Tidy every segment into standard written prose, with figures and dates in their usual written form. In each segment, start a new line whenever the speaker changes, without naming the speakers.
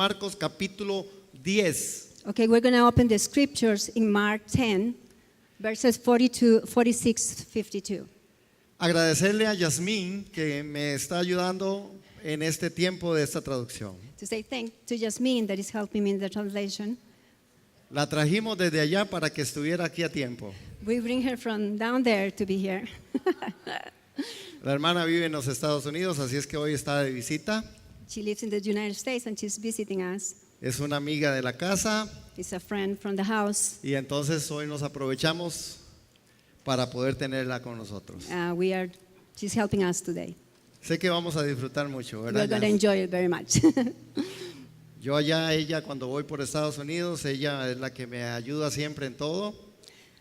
Marcos capítulo 10.
Okay, we're going to open the scriptures in Mark 10, verses 42, 46, 52.
Agradecerle a Yasmín que me está ayudando en este tiempo de esta traducción.
To say thank to Jasmine that is helping me in the translation.
La trajimos desde allá para que estuviera aquí a tiempo.
We bring her from down there to be here.
La hermana vive en los Estados Unidos, así es que hoy está de visita.
She lives in the United States and she's visiting us.
Es una amiga de la casa
She's a friend from the house.
y entonces hoy nos aprovechamos para poder tenerla con nosotros.
She's helping us today.
Sé que vamos a disfrutar mucho,
We're
¿verdad?
going to
Yas?
enjoy it very much.
Yo allá, ella cuando voy por Estados Unidos, ella es la que me ayuda siempre en todo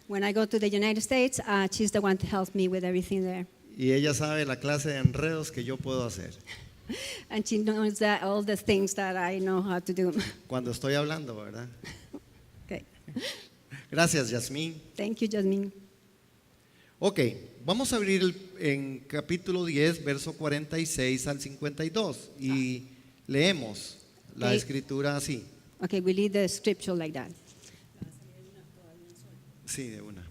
When I go to the United States, she's the one to help me with everything there.
y ella sabe la clase de enredos que yo puedo hacer
And she knows that all the things that I know how to do.
cuando estoy hablando, ¿verdad?
Okay.
Gracias, Yasmín.
Thank you, Jasmine.
Ok, vamos a abrir en capítulo 10, verso 46 al 52 y leemos la
Ok.
escritura así.
Okay, we read the scripture like that.
Sí, de una.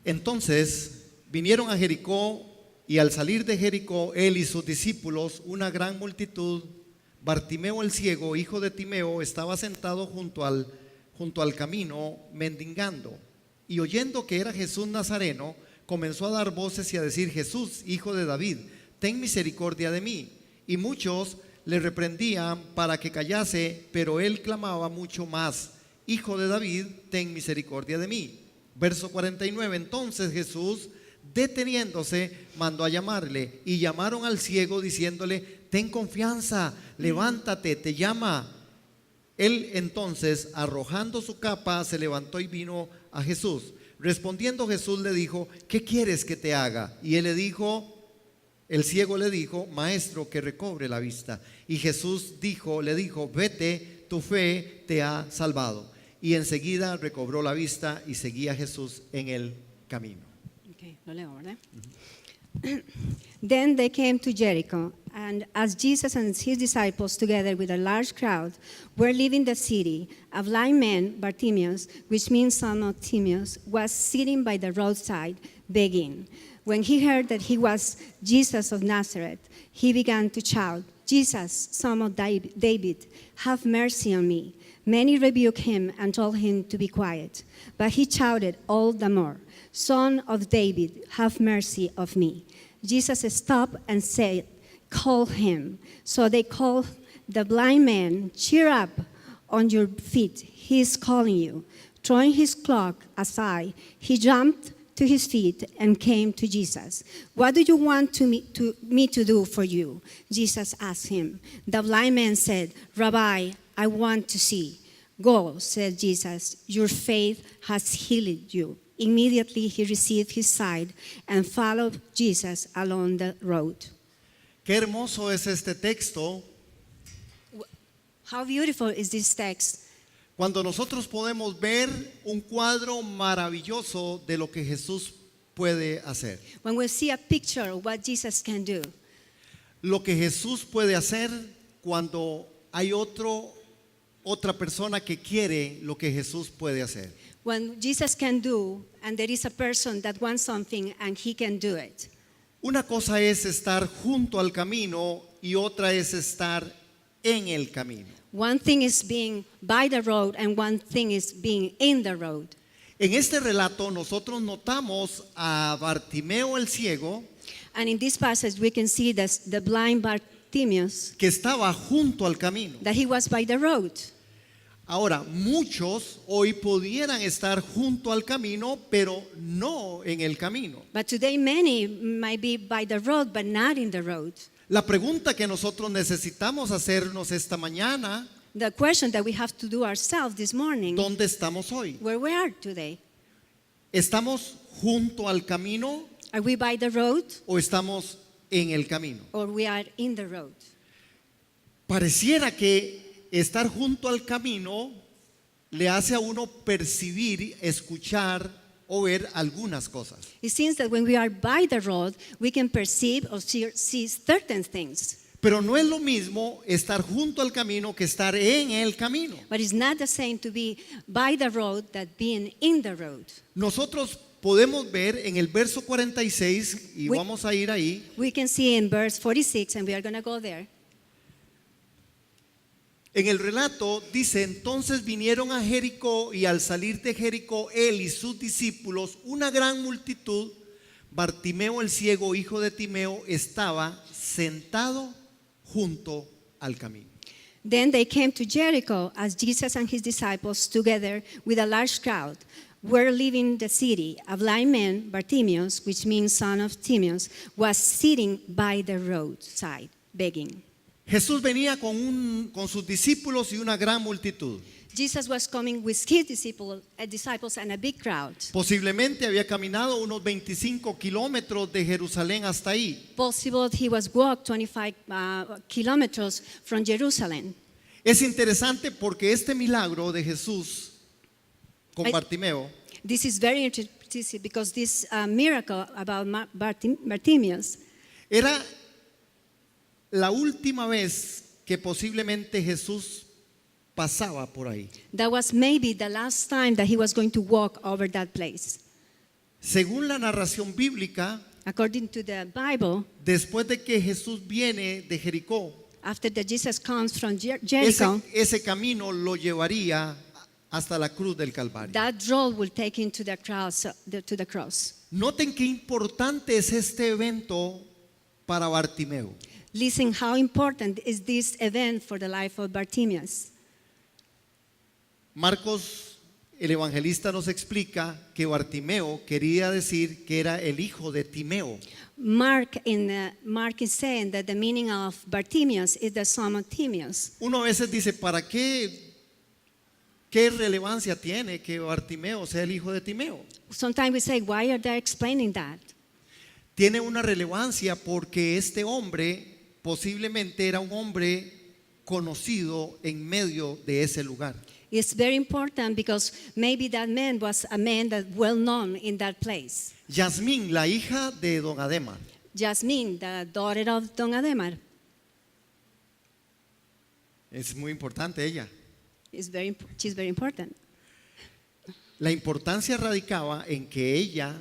Entonces vinieron a Jericó y al salir de Jericó él y sus discípulos, una gran multitud, Bartimeo el ciego, hijo de Timeo, estaba sentado junto al camino mendigando. Y oyendo que era Jesús Nazareno, comenzó a dar voces y a decir: Jesús, hijo de David, ten misericordia de mí. Y muchos le reprendían para que callase, pero él clamaba mucho más: Hijo de David, ten misericordia de mí. Verso 49, entonces Jesús, deteniéndose, mandó a llamarle, y llamaron al ciego diciéndole: ten confianza, levántate, te llama. Él entonces, arrojando su capa, se levantó y vino a Jesús. Respondiendo Jesús le dijo: ¿qué quieres que te haga? Y él le dijo, el ciego le dijo: maestro, que recobre la vista. Y Jesús le dijo: vete, tu fe te ha salvado. Y enseguida recobró la vista y seguía a Jesús en el camino.
Okay, lo leo, ¿verdad? Then they came to Jericho, and as Jesus and his disciples, together with a large crowd, were leaving the city, a blind man, Bartimaeus, which means son of Timaeus, was sitting by the roadside begging. When he heard that he was Jesus of Nazareth, he began to shout, Jesus, son of David, have mercy on me. Many rebuked him and told him to be quiet, but he shouted all the more, Son of David, have mercy of me. Jesus stopped and said, call him. So they called the blind man, cheer up, on your feet, he is calling you. Throwing his cloak aside, he jumped to his feet and came to Jesus. What do you want me to do for you? Jesus asked him. The blind man said, Rabbi, I want to see. Go, said Jesus, your faith has healed you. Immediately he received his sight and followed Jesus along the road.
Qué hermoso es este texto
How beautiful is this text
cuando nosotros podemos ver un cuadro maravilloso de lo que Jesús puede hacer.
when we see a picture of what Jesus can do.
Lo que Jesús puede hacer cuando hay otra persona que quiere lo que Jesús puede hacer.
When Jesus can do, and there is a person that wants something and he can do it.
Una cosa es estar junto al camino y otra es estar en el camino.
One thing is being by the road and one thing is being in the road.
En este relato nosotros notamos a Bartimeo el ciego
And in this passage we can see that the blind Bartimaeus,
que estaba junto al camino.
that he was by the road.
Ahora, muchos hoy pudieran estar junto al camino, pero no en el camino.
But today many might be by the road but not in the road.
La pregunta que nosotros necesitamos hacernos esta mañana,
The question that we have to do ourselves this morning,
¿dónde estamos hoy?
where we are today.
¿Estamos junto al camino
Are we by the road
o estamos en el camino?
or we are in the road?
Pareciera que estar junto al camino le hace a uno percibir, escuchar o ver algunas cosas.
It seems that when we are by the road, we can perceive or see certain things.
Pero no es lo mismo estar junto al camino que estar en el camino.
But it's not the same to be by the road that being in the road.
Nosotros podemos ver en el verso 46, y vamos a ir ahí,
We can see in verse 46, and we are going to go there.
en el relato dice, entonces vinieron a Jericó y al salir de Jericó él y sus discípulos, una gran multitud, Bartimeo el ciego, hijo de Timeo, estaba sentado junto al camino.
Then they came to Jericho as Jesus and his disciples, together with a large crowd, were leaving the city. A blind man, Bartimaeus, which means son of Timaeus, was sitting by the roadside, begging.
Jesús venía con sus discípulos y una gran multitud.
Jesus was coming with his disciples and a big crowd.
Posiblemente había caminado unos 25 kilómetros de Jerusalén hasta ahí.
Possible he was walked 25 kilometers from Jerusalem.
Es interesante porque este milagro de Jesús con Bartimeo
This is very interesting because this miracle about Bartimaeus
era la última vez que posiblemente Jesús pasaba por ahí.
that was maybe the last time that he was going to walk over that place.
Según la narración bíblica,
According to the Bible,
después de que Jesús viene de Jericó,
after that Jesus comes from Jericho,
ese camino lo llevaría hasta la cruz del Calvario.
that road will take him to the cross.
Noten qué importante es este evento para Bartimeo.
Listen how important is this event for the life of Bartimaeus.
Marcos, el evangelista, nos explica que Bartimeo quería decir que era el hijo de Timeo.
Mark is saying that the meaning of Bartimaeus is the son of Timaeus.
Uno a veces dice, ¿para qué relevancia tiene que Bartimeo sea el hijo de Timeo?
Sometimes we say, why are they explaining that?
Tiene una relevancia porque este hombre posiblemente era un hombre conocido en medio de ese lugar.
It's very important because maybe that man was a man that well known in that place.
Yasmín, la hija de don Ademar,
Jasmine, the daughter of Don Ademar,
es muy importante ella.
she's very important.
La importancia radicaba en que ella,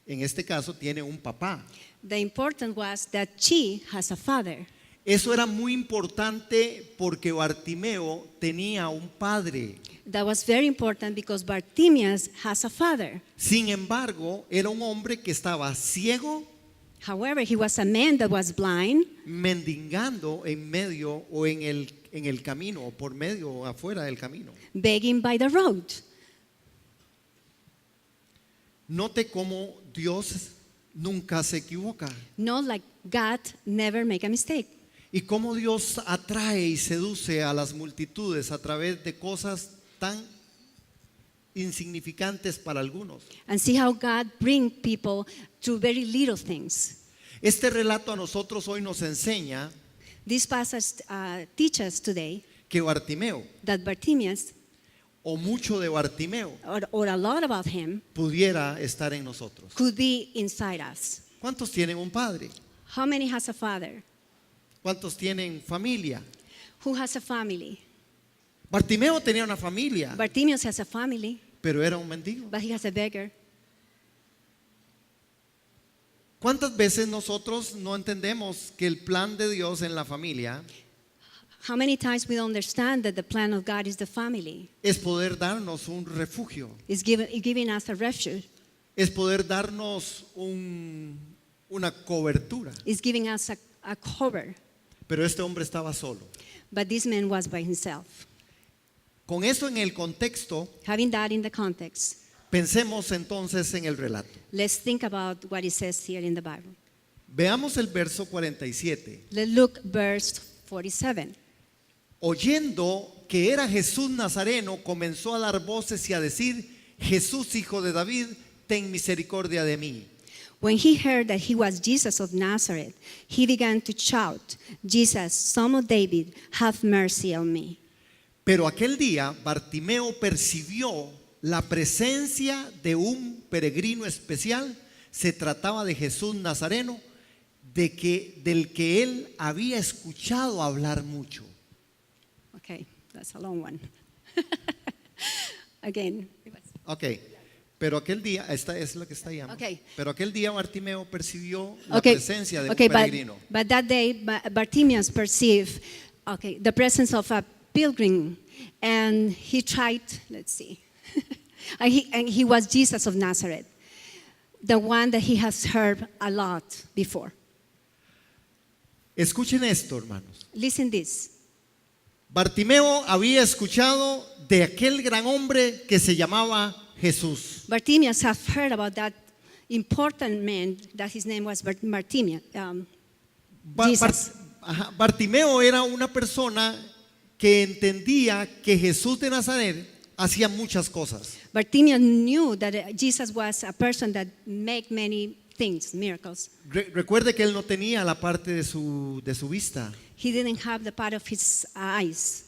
en este caso, tiene un papá.
The important was that she has a father.
Eso era muy importante porque Bartimeo tenía un padre.
That was very important because Bartimaeus has a father.
Sin embargo, era un hombre que estaba ciego,
However, he was a man that was blind,
mendigando en medio o en el camino, o por medio o afuera del camino.
begging by the road.
Note cómo Dios nunca se equivoca
Not like God never make a mistake.
y cómo Dios atrae y seduce a las multitudes a través de cosas tan insignificantes para algunos.
And see how God bring people to very little things.
Este relato a nosotros hoy nos enseña
This passage teaches today
que Bartimeo,
that Bartimaeus,
o mucho de Bartimeo,
or a lot about him,
pudiera estar en nosotros.
could be inside us.
¿Cuántos tienen un padre?
How many has a father?
¿Cuántos tienen familia?
Who has a family?
Bartimeo tenía una familia,
Bartimaeus has a family,
pero era un mendigo.
but he has a beggar.
¿Cuántas veces nosotros no entendemos que el plan de Dios en la familia
How many times we don't understand that the plan of God is the family?
es poder darnos un refugio,
It's giving us a refuge.
es poder darnos una cobertura?
It's giving us a cover.
Pero este hombre estaba solo.
But this man was by himself.
Con eso en el contexto,
Having that in the context,
pensemos entonces en el relato.
let's think about what it says here in the Bible.
Veamos el verso 47.
Let's look verse 47.
Oyendo que era Jesús Nazareno, comenzó a dar voces y a decir, Jesús, hijo de David, ten misericordia de mí.
When he heard that he was Jesus of Nazareth, he began to shout, Jesus, son of David, have mercy on me.
Pero aquel día Bartimeo percibió la presencia de un peregrino especial. Se trataba de Jesús Nazareno. del que él había escuchado hablar mucho.
Okay, that's a long one. Again.
Ok, pero aquel día, esta es lo que está llamando.
Okay.
Pero aquel día Bartimeo percibió la
Okay,
presencia de
okay,
un peregrino.
but that day Bartimaeus perceived, the presence of a pilgrim, and he tried. Let's see, and he was Jesus of Nazareth, the one that he has heard a lot before.
Escuchen esto, hermanos.
Listen this.
Bartimeo había escuchado de aquel gran hombre que se llamaba Jesús.
Bartimaeus have heard about that important man that his name was Bartimaeus. Jesus.
Bartimeo era una persona que entendía que Jesús de Nazaret hacía muchas cosas.
Bartimaeus knew that Jesus was a person that made many things, miracles.
Recuerde que él no tenía la parte de su vista.
He didn't have the part of his eyes.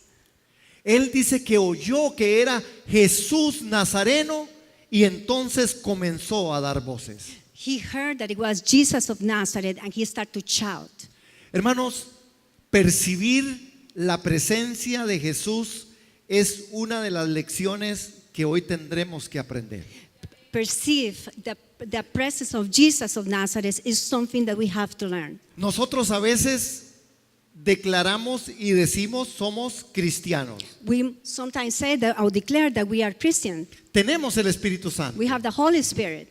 Él dice que oyó que era Jesús Nazareno y entonces comenzó a dar voces.
He heard that it was Jesus of Nazareth and he started to shout.
Hermanos, percibir la presencia de Jesús es una de las lecciones que hoy tendremos que aprender.
Perceive the presence of Jesus of Nazareth is something that we have to learn.
Nosotros a veces declaramos y decimos somos cristianos.
We sometimes say that or declare that we are Christian.
Tenemos el Espíritu Santo.
We have the Holy Spirit.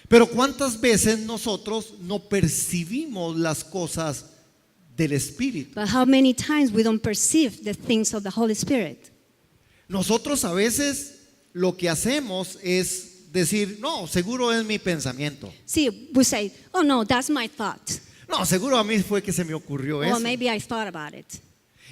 Pero ¿cuántas veces nosotros no percibimos las cosas del Espíritu?
But how many times we don't perceive the things of the Holy Spirit?
Nosotros a veces lo que hacemos es decir, no, seguro es mi pensamiento.
See, we say, oh no, that's my thought.
No, seguro a mí fue que se me ocurrió
Or
eso.
maybe I thought about it.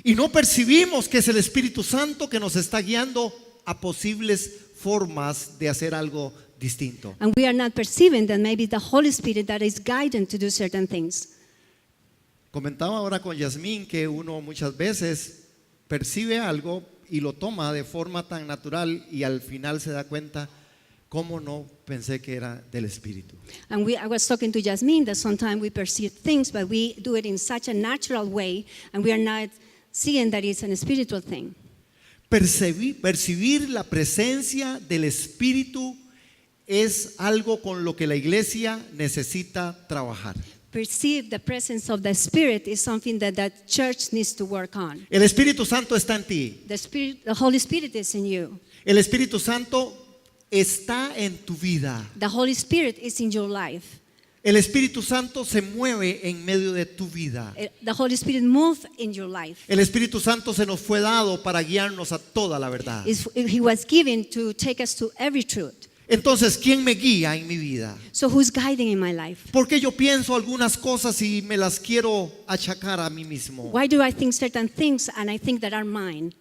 Y no percibimos que es el Espíritu Santo que nos está guiando a posibles formas de hacer algo distinto.
And we are not perceiving that maybe the Holy Spirit that is guiding to do certain things.
Comentaba ahora con Yasmín que uno muchas veces percibe algo y lo toma de forma tan natural y al final se da cuenta cómo no pensé que era del Espíritu.
And I was talking to Jasmine that sometimes we perceive things, but we do it in such a natural way, and we are not seeing that it's a spiritual thing.
Percibir la presencia del Espíritu es algo con lo que la iglesia necesita trabajar.
Perceive the presence of the Spirit is something that the church needs to work on.
El Espíritu Santo está en ti.
The Holy Spirit is in you.
El Espíritu Santo está en tu vida.
The Holy Spirit is in your life.
El Espíritu Santo se mueve en medio de tu vida.
The Holy Spirit moves in your life.
El Espíritu Santo se nos fue dado para guiarnos a toda la verdad.
He was given to take us to every truth.
Entonces, ¿quién me guía en mi vida?
So who's guiding in my life?
Porque yo pienso algunas cosas y me las quiero achacar a mí mismo.
Why do I think certain things and I think that are mine?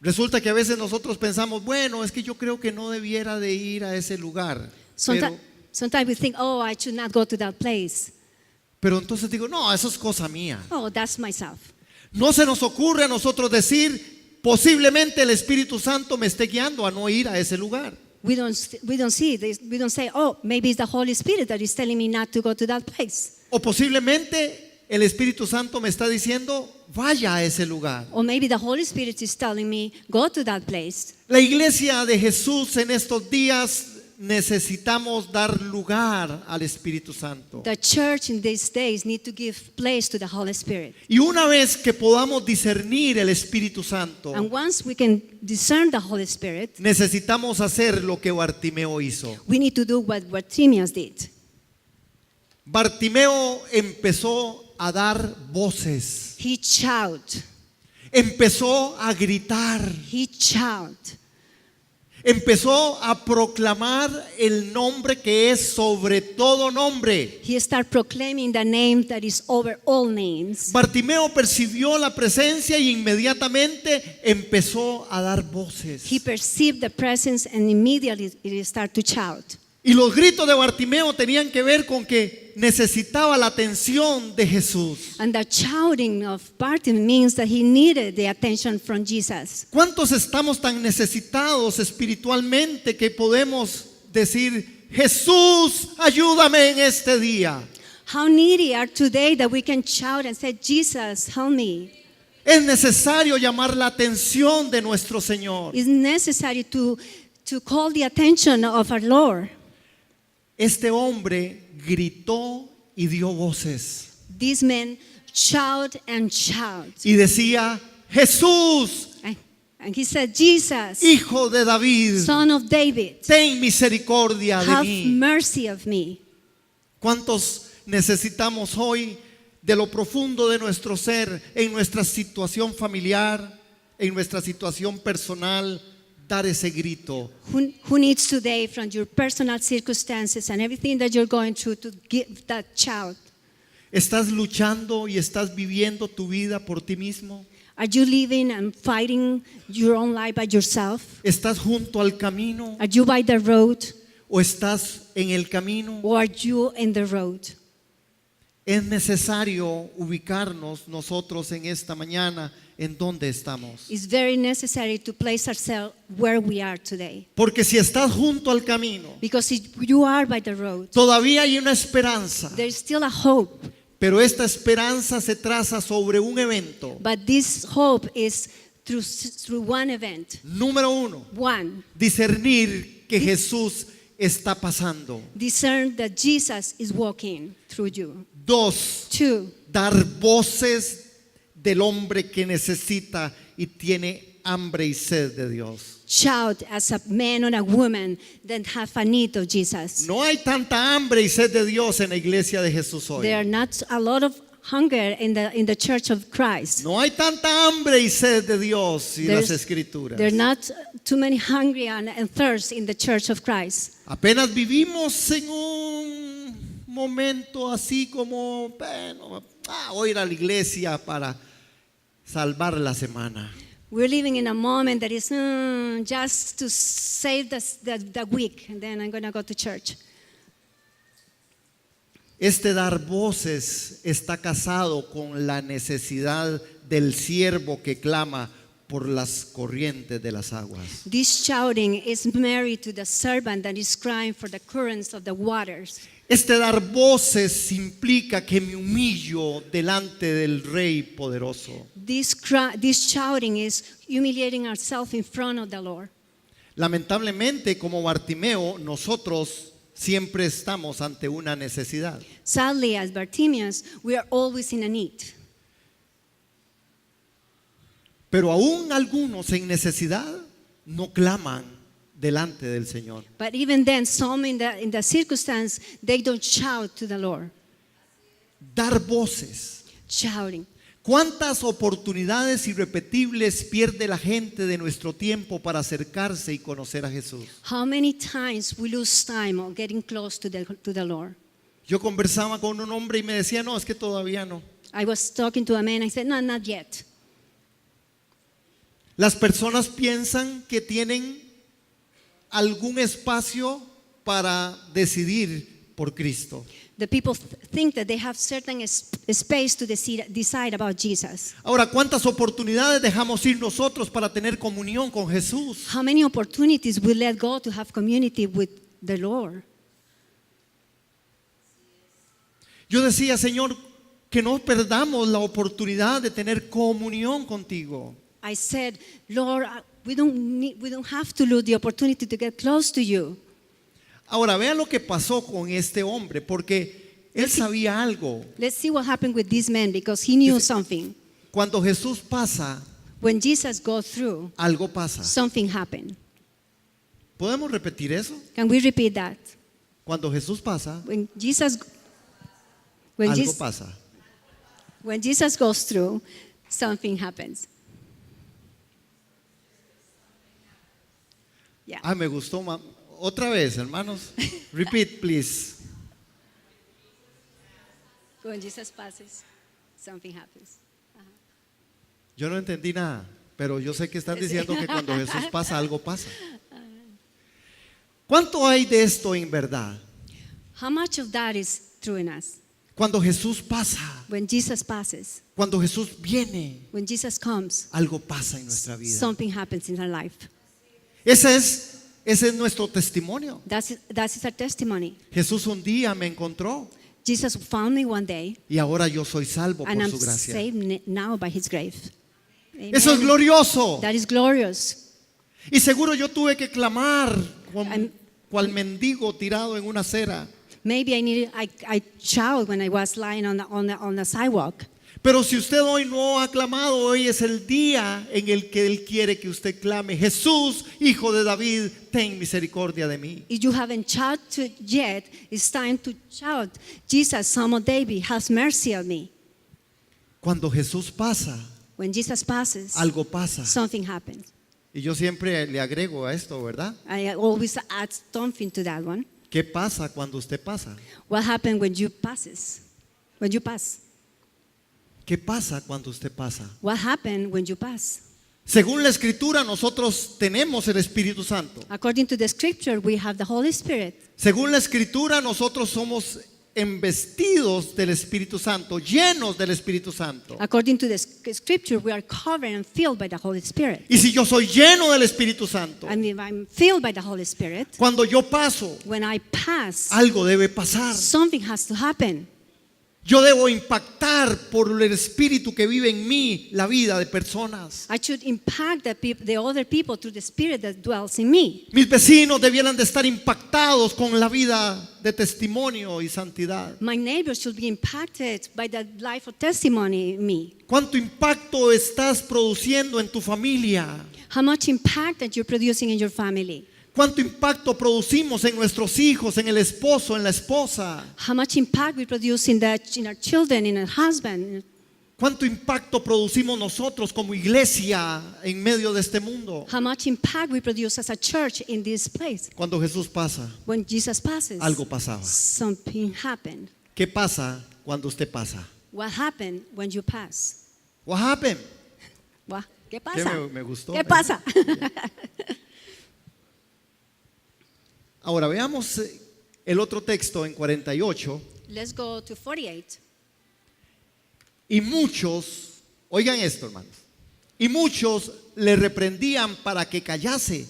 Resulta que a veces nosotros pensamos, bueno, es que yo creo que no debiera de ir a ese lugar.
Sometimes we think, oh, I should not go to that place.
Pero entonces digo, no, eso es cosa mía.
Oh, that's myself.
No se nos ocurre a nosotros decir, posiblemente el Espíritu Santo me esté guiando a no ir a ese lugar.
We don't see this. We don't say, oh, maybe it's the Holy Spirit that is telling me not to go to that place.
O posiblemente el Espíritu Santo me está diciendo, vaya a ese lugar.
Or maybe the Holy Spirit is telling me, go to that place.
La iglesia de Jesús en estos días necesitamos dar lugar al Espíritu Santo.
The church in these days need to give place to the Holy Spirit.
Y una vez que podamos discernir el Espíritu Santo,
And once we can discern the Holy Spirit,
necesitamos hacer lo que Bartimeo hizo.
we need to do what Bartimaeus did.
Bartimeo empezó a dar voces.
He shouted.
Empezó a gritar.
He shouted.
Empezó a proclamar el nombre que es sobre todo nombre.
He started proclaiming the name that is over all names.
Bartimeo percibió la presencia y inmediatamente empezó a dar voces.
He perceived the presence and immediately he started to shout.
Y los gritos de Bartimeo tenían que ver con que necesitaba la atención de Jesús.
And the shouting of Bartimaeus means that he needed the attention from Jesus.
¿Cuántos estamos tan necesitados espiritualmente que podemos decir, Jesús, ayúdame en este día?
How needy are today that we can shout and say, Jesus, help me.
Es necesario llamar la atención de nuestro Señor.
It's necessary to call the attention of our Lord.
Este hombre gritó y dio voces
These men shout and shout.
y decía, Jesús,
And he said, Jesus,
Hijo de David,
Son of David,
ten misericordia de
have
mí.
mercy of me.
¿Cuántos necesitamos hoy de lo profundo de nuestro ser, en nuestra situación familiar, en nuestra situación personal, dar ese grito?
Who needs today, from your personal circumstances and everything that you're going through, to give that shout?
¿Estás luchando y estás viviendo tu vida por ti mismo?
Are you living and fighting your own life by yourself?
¿Estás junto al camino
Are you by the road,
o estás en el camino?
or are you in the road?
Es necesario ubicarnos nosotros en esta mañana en donde estamos.
It's very necessary to place ourselves where we are today.
Porque si estás junto al camino,
Because if you are by the road,
todavía hay una esperanza.
there is still a hope.
Pero esta esperanza se traza sobre un evento.
But this hope is through one event.
Número 1,
One,
discernir que Jesús está pasando.
discern that Jesus is walking through you.
2,
Two,
dar voces del hombre que necesita y tiene hambre y sed de Dios.
shout as a man or a woman that have a need of Jesus.
No hay tanta hambre y sed de Dios en la iglesia de Jesús hoy.
There are not a lot of hunger in the church of Christ.
No hay tanta hambre y sed de Dios y las
There's-
escrituras.
There are not too many hungry and thirst in the church of Christ.
Apenas vivimos en un momento así como, bueno, voy a ir a la iglesia para salvar la semana.
We're living in a moment that is just to save the week, and then I'm going to go to church.
Este dar voces está casado con la necesidad del siervo que clama por las corrientes de las aguas.
This shouting is married to the servant that is crying for the currents of the waters.
Este dar voces implica que me humillo delante del Rey poderoso.
This shouting is humiliating ourselves in front of the Lord.
Lamentablemente, como Bartimeo, nosotros siempre estamos ante una necesidad.
Sadly, as Bartimaeus, we are always in a need.
Pero aún algunos en necesidad no claman delante del Señor.
But even then, some in the circumstance, they don't shout to the Lord.
Dar voces.
Shouting.
¿Cuántas oportunidades irrepetibles pierde la gente de nuestro tiempo para acercarse y conocer a Jesús?
How many times we lose time on getting close to the Lord?
Yo conversaba con un hombre y me decía, no, es que todavía no.
I was talking to a man, I said, no, not yet.
Las personas piensan que tienen algún espacio para decidir por Cristo.
The people think that they have certain space to decide about Jesus.
Ahora, ¿cuántas oportunidades dejamos ir nosotros para tener comunión con Jesús?
How many opportunities we let go to have community with the Lord?
Yo decía, Señor, que no perdamos la oportunidad de tener comunión contigo.
I said, Lord, we don't have to lose the opportunity to get close to you.
Ahora, vean lo que pasó con este hombre, porque él sabía algo.
Let's see what happened with this man, because he knew something.
Cuando Jesús pasa,
When Jesus goes through,
algo pasa.
something happened.
¿Podemos repetir eso?
Can we repeat that?
Cuando Jesús pasa,
When
algo pasa.
when Jesus goes through, something happens. Yeah.
Me gustó. Otra vez, hermanos. Repeat, please.
When Jesus passes, something happens.
Yo no entendí nada, pero yo sé que están diciendo que cuando Jesús pasa, algo pasa. ¿Cuánto hay de esto en verdad?
How much of that is true in us?
Cuando Jesús pasa,
When Jesus passes,
cuando Jesús viene,
when Jesus comes,
algo pasa en nuestra vida.
something happens in our life.
Ese es nuestro testimonio.
That is our testimony.
Jesús un día me encontró
Jesus found me one day,
y ahora yo soy salvo
and
por
I'm
su gracia.
saved now by His grace. Amen.
Eso es glorioso.
That is glorious.
Y seguro yo tuve que clamar
I'm-
cual mendigo tirado en una acera.
Maybe I shouted when I was lying on the sidewalk.
Pero si usted hoy no ha clamado, hoy es el día en el que Él quiere que usted clame: Jesús, Hijo de David, ten misericordia de mí.
If you haven't shouted yet, it's time to shout, Jesus, Son of David, have mercy on me.
Cuando Jesús pasa,
When Jesus passes,
algo pasa.
something happens.
Y yo siempre le agrego a esto, ¿verdad?
I always add something to that one.
¿Qué pasa cuando usted pasa?
What happened when you passes? When you pass?
¿Qué pasa cuando usted pasa?
What happened when you pass?
Según la Escritura, nosotros tenemos el Espíritu Santo.
According to the scripture, we have the Holy Spirit.
Según la Escritura, nosotros somos embestidos del Espíritu Santo, llenos del Espíritu Santo.
According to the scripture, we are covered and filled by the Holy Spirit.
Y si yo soy lleno del Espíritu Santo,
And if I'm filled by the Holy Spirit,
cuando yo paso,
when I pass,
algo debe pasar.
something has to happen.
Yo debo impactar por el Espíritu que vive en mí la vida de personas.
I should impact the other people through the Spirit that dwells in me.
Mis vecinos debieran de estar impactados con la vida de testimonio y santidad.
My neighbors should be impacted by the life of testimony in me.
¿Cuánto impacto estás produciendo en tu familia?
How much impact that you're producing in your family?
¿Cuánto impacto producimos en nuestros hijos, en el esposo, en la esposa?
How much impact we produce in our children, in our husband?
¿Cuánto impacto producimos nosotros como iglesia en medio de este mundo?
How much impact we produce as a church in this place?
Cuando Jesús pasa,
When Jesus passes,
algo pasaba.
something happened.
¿Qué pasa cuando usted pasa?
What happened when you pass?
What happened?
¿Qué
Que
pasa?
me gustó.
¿Qué pasa?
Ahora veamos el otro texto en 48.
Let's go to 48.
Y muchos, oigan esto, hermanos, y muchos le reprendían para que callase,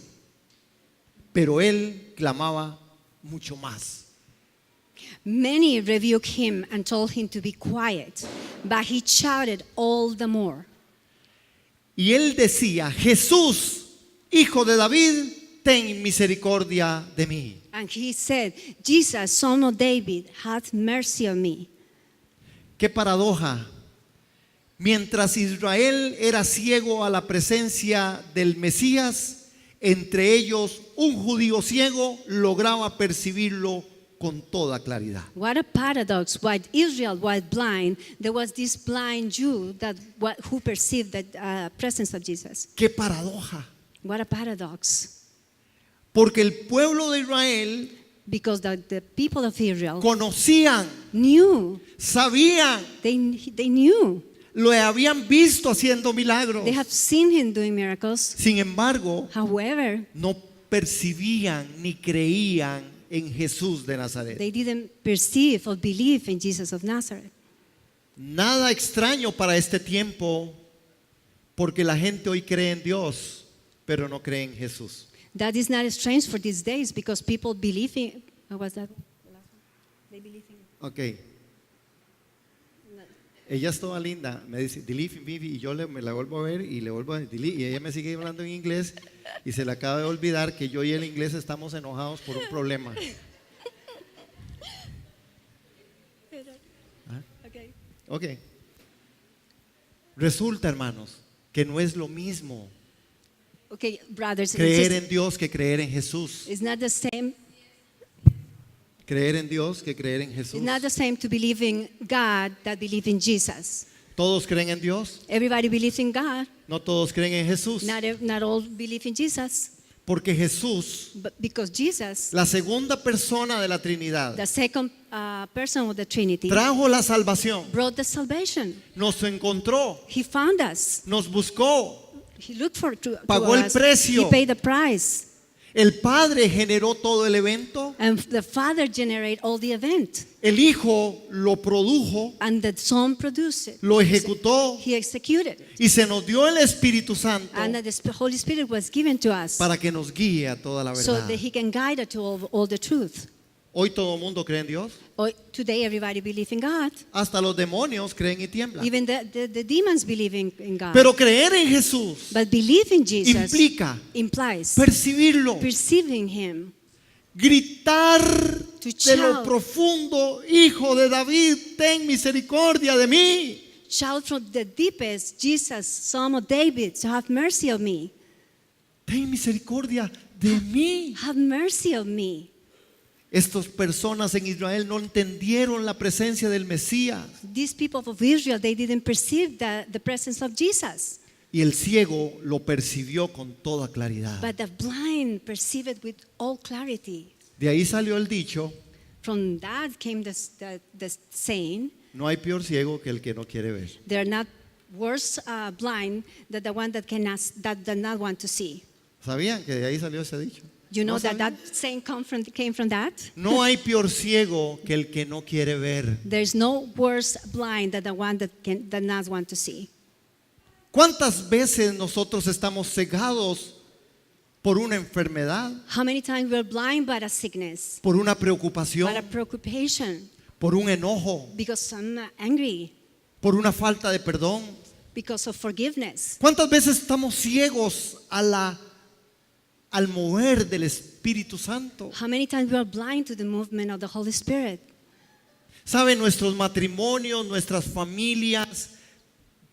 pero él clamaba mucho más.
Many rebuked him and told him to be quiet, but he shouted all the more.
Y él decía: Jesús, Hijo de David, ten misericordia de mí.
And he said, Jesus, Son of David, have mercy on me.
Qué paradoja. Mientras Israel era ciego a la presencia del Mesías, entre ellos un judío ciego lograba percibirlo con toda claridad.
What a paradox. While Israel was blind, there was this blind Jew who perceived the presence of Jesus.
Qué paradoja.
What a paradox.
Porque el pueblo de Israel
Because the people of Israel
conocían,
knew,
sabían,
they knew.
lo habían visto haciendo milagros.
They have seen him doing miracles.
Sin embargo,
However,
no percibían ni creían en Jesús de Nazaret.
they didn't perceive or believe in Jesus of Nazareth.
Nada extraño para este tiempo, porque la gente hoy cree en Dios, pero no cree en Jesús.
That is not strange for these days because people believe in. What was that? They believe in.
Ok. Ella es toda linda, me dice, delete me, y yo me la vuelvo a ver y le vuelvo a delete, y ella me sigue hablando en inglés y se le acaba de olvidar que yo y el inglés estamos enojados por un problema. ¿Ah? Ok. Resulta, hermanos, que no es lo mismo
Okay, brothers and
creer
sisters,
en Dios que creer en Jesús.
it's not the same.
Creer en Dios que creer en Jesús.
It's not the same to believe in God that believe in Jesus.
¿Todos creen en Dios?
Everybody believes in God.
No todos creen en Jesús.
Not all believe in Jesus.
Porque Jesús,
But because Jesus,
la segunda persona de la Trinidad,
the second person of the Trinity,
trajo la salvación,
brought the salvation.
nos encontró,
He found us.
nos buscó.
He looked to
Pagó el
us.
precio.
He paid the price.
El Padre generó todo el evento,
And the Father generated all the event.
el Hijo lo produjo,
And the Son produced it.
lo ejecutó
He executed it.
y se nos dio el Espíritu Santo
And the Holy Spirit was given to us
para que nos guíe a toda la
so
verdad.
that He can guide us to all the truth.
Hoy todo el mundo cree en Dios.
Today everybody believes in God.
Hasta los demonios creen y tiemblan.
Even the demons believe in God.
Pero creer en Jesús
But believe in Jesus
implica
implies
percibirlo,
perceiving Him,
gritar
to
de lo
shout.
profundo, Hijo de David, ten misericordia de mí.
Shout from the deepest, Jesus, Son of David, so have mercy on me.
Ten misericordia de mí.
Have mercy on me.
Estas personas en Israel no entendieron la presencia del Mesías.
These people of Israel, they didn't perceive the presence of Jesus.
Y el ciego lo percibió con toda claridad.
But the blind perceive it with all clarity.
De ahí salió el dicho,
From that came the saying,
no hay peor ciego que el que no quiere ver.
they're not worse blind than the one that does not want to see.
¿Sabían que de ahí salió ese dicho?
You know
¿No
that
sabían?
saying came from that?
No hay peor ciego que el que no quiere ver.
There's no worse blind than the one that does not want to see.
¿Cuántas veces nosotros estamos cegados por una enfermedad,
How many times we're blind by a sickness,
por una
by a
preocupación,
preoccupation,
por un enojo,
because I'm angry,
por una falta de perdón?
because of forgiveness?
¿Cuántas veces estamos ciegos al mover del Espíritu Santo?
How many times we are blind to the movement of the Holy Spirit?
¿Saben? Nuestros matrimonios, nuestras familias,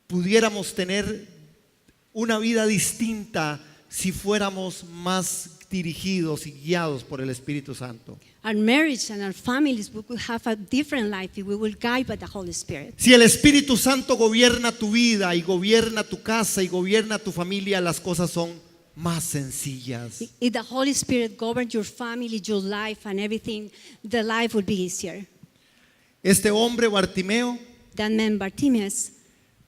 pudiéramos tener una vida distinta si fuéramos más dirigidos y guiados por el Espíritu Santo.
Our marriage and our families we could have a different life if we will guide by the Holy Spirit.
Si el Espíritu Santo gobierna tu vida y gobierna tu casa y gobierna tu familia, las cosas son más sencillas.
If the Holy Spirit governs your family, your life, and everything, the life will be easier.
Este hombre Bartimeo
That man Bartimaeus,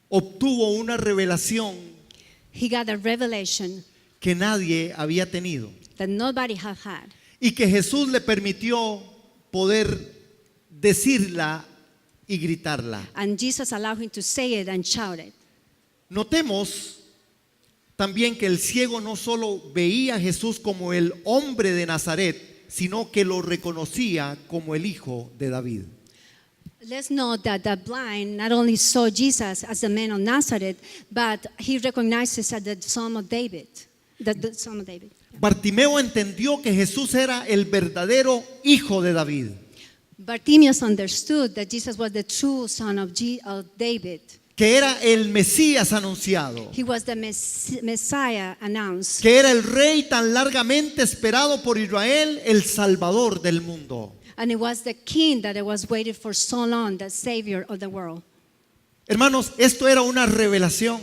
obtuvo una revelación
he got a revelation
que nadie había tenido
that nobody had had.
y que Jesús le permitió poder decirla y gritarla.
And Jesus allowed him to say it and shout it.
Notemos también que el ciego no solo veía a Jesús como el hombre de Nazaret, sino que lo reconocía como el hijo de David.
Let's note that the blind not only saw Jesus as the man of Nazareth, but he recognizes as the son of David. The son of David.
Bartimeo entendió que Jesús era el verdadero hijo de David.
Bartimaeus understood that Jesus was the true son of David.
Que era el Mesías anunciado,
He was the Messiah announced.
que era el rey tan largamente esperado por Israel, el Salvador del mundo.
And it was the king that was waited for so long, the savior of the world.
Hermanos, esto era una revelación.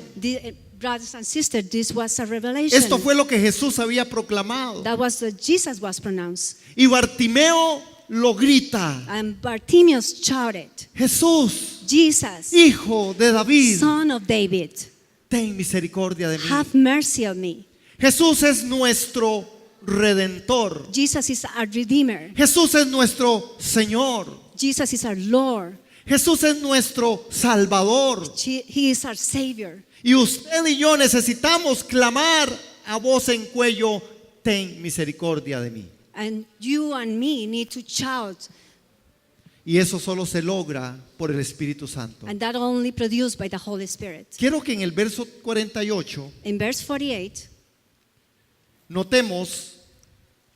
Brothers and sisters, this was a revelation.
Esto fue lo que Jesús había proclamado.
That was what Jesus was pronounced.
Y Bartimeo lo grita:
And Bartimaeus shouted,
Jesús,
Jesus,
hijo de David,
son of David,
ten misericordia de mí.
have mercy on me.
Jesús es nuestro redentor.
Jesus is our Redeemer.
Jesús es nuestro Señor.
Jesus is our Lord.
Jesús es nuestro Salvador.
He is our Savior.
Y usted y yo necesitamos clamar a voz en cuello: ten misericordia de mí.
And you and me need to shout.
Y eso solo se logra por el Espíritu Santo.
And that only produced by the Holy Spirit.
Quiero que en el verso 48
In verse 48,
notemos,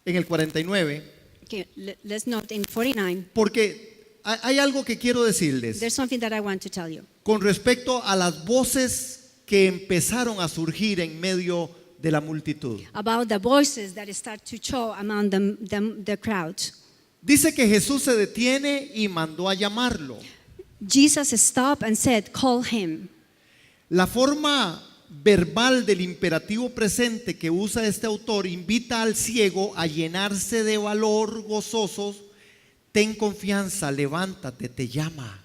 en el 49,
okay, let's note in 49,
porque hay algo que quiero decirles
there's something that I want to tell you.
con respecto a las voces que empezaron a surgir en medio de la multitud.
About the voices that start to show among the crowd.
Dice que Jesús se detiene y mandó a llamarlo.
Jesus stopped and said, call him.
La forma verbal del imperativo presente que usa este autor invita al ciego a llenarse de valor gozoso. Ten confianza, levántate, te llama.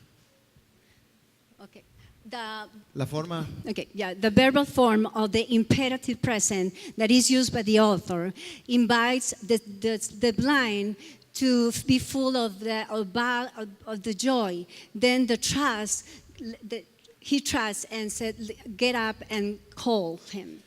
Okay. The verbal form of the imperative present that is used by the author invites the blind to be full of the joy. Then the trust, he trusts and said, get up and call him.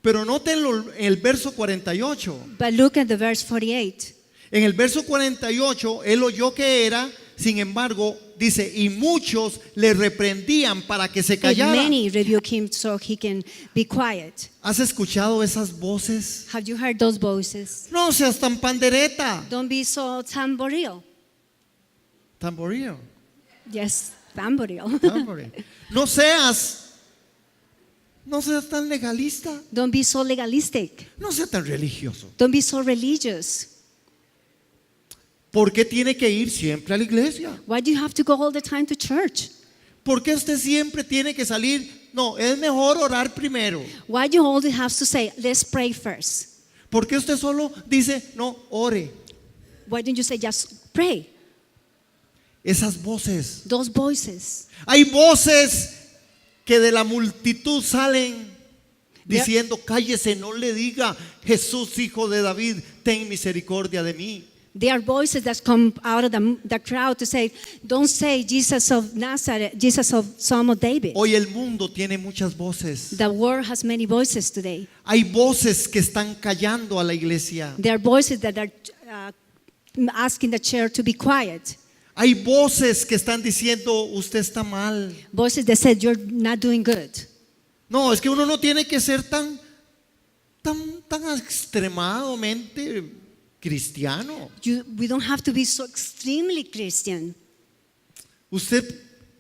Pero noten el verso 48.
But look at the verse 48.
En el verso 48, él oyó que era, sin embargo, dice, y muchos le reprendían para que se
But
callara.
many rebuke him so he can be quiet.
¿Has escuchado esas voces?
Have you heard those voices?
No seas tan pandereta.
Don't be so tamboril.
Tamboreo.
Yes, tamboril.
Tamboreo. No seas tan legalista.
Don't be so legalistic.
No seas tan religioso.
Don't be so religious.
¿Por qué tiene que ir siempre a la iglesia?
Why do you have to go all the time to church?
¿Por qué usted siempre tiene que salir? No, es mejor orar primero.
Why do you always have to say, let's pray first?
¿Por qué usted solo dice, no, ore?
Why don't you say, just pray?
Esas voces.
Those voices.
Hay voces que de la multitud salen diciendo, cállese, no le diga, Jesús, hijo de David, ten misericordia de mí.
There are voices that come out of the crowd to say, don't say Jesus of Nazareth, Jesus of Son of David.
Hoy el mundo tiene muchas voces.
The world has many voices today.
Hay voces que están callando a la iglesia.
There are voices that are asking the church to be quiet.
Hay voces que están diciendo, usted está mal.
Voices that said, you're not doing good.
No, es que uno no tiene que ser tan extremadamente cristiano.
We don't have to be so extremely Christian.
Usted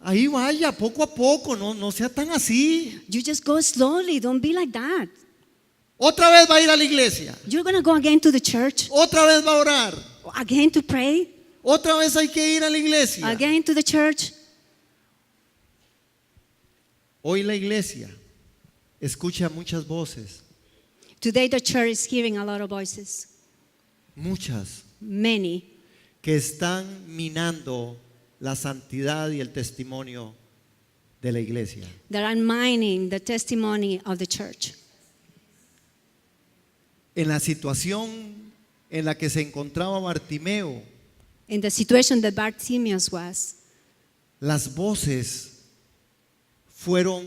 ahí vaya, poco a poco, no sea tan así.
You just go slowly. Don't be like that.
Otra vez va a ir a la iglesia.
You're going to go again to the church,
Otra vez va a orar.
again to pray,
Otra vez hay que ir a la iglesia.
again to the church.
Hoy la iglesia escucha muchas voces,
Today the church is hearing a lot of voices,
muchas,
many,
que están minando la santidad y el testimonio de la iglesia.
that are mining the testimony of the church.
En la situación en la que se encontraba Bartimeo,
In the situation that Bartimaeus was,
las voces fueron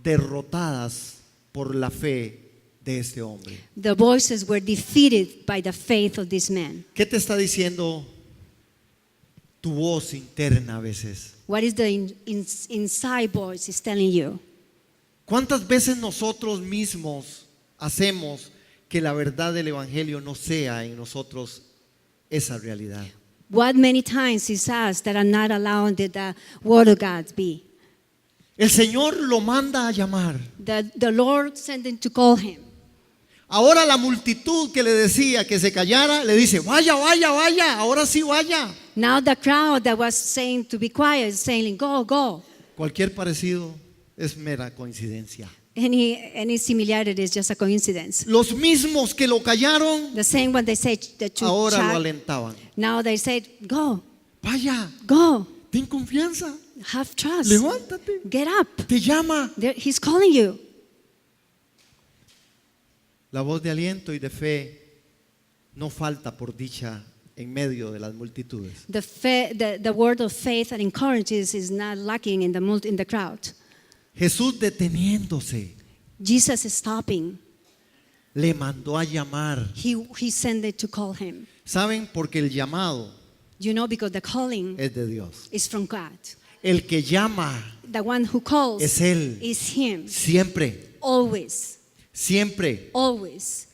derrotadas por la fe de este hombre.
the voices were defeated by the faith of this man.
¿Qué te está diciendo tu voz interna a veces?
What is the inside voice is telling you?
¿Cuántas veces nosotros mismos hacemos que la verdad del evangelio no sea en nosotros esa realidad?
What many times is us that are not allowing the word of God be?
El Señor lo manda a llamar.
The Lord sent him to call him.
Ahora la multitud que le decía que se callara, le dice, vaya, vaya, vaya, ahora sí vaya.
Now the crowd that was saying to be quiet is saying, go, go.
Cualquier parecido es mera coincidencia.
Any similarity is just a coincidence.
Los mismos que lo callaron,
The same when they say that to
ahora lo
child,
alentaban.
now they said, go,
Vaya,
go,
ten confianza,
have trust,
levántate,
get up.
te llama.
He's calling you.
La voz de aliento y de fe no falta por dicha en medio de las multitudes.
The word of faith and encourages is not lacking in the crowd.
Jesús deteniéndose,
Jesus is stopping.
le mandó a llamar.
He sent it to call him.
¿Saben? Porque el llamado
You know, because the calling
es de Dios.
is from God.
El que llama
The one who calls
es Él.
is him.
Siempre,
Always,
siempre.
always.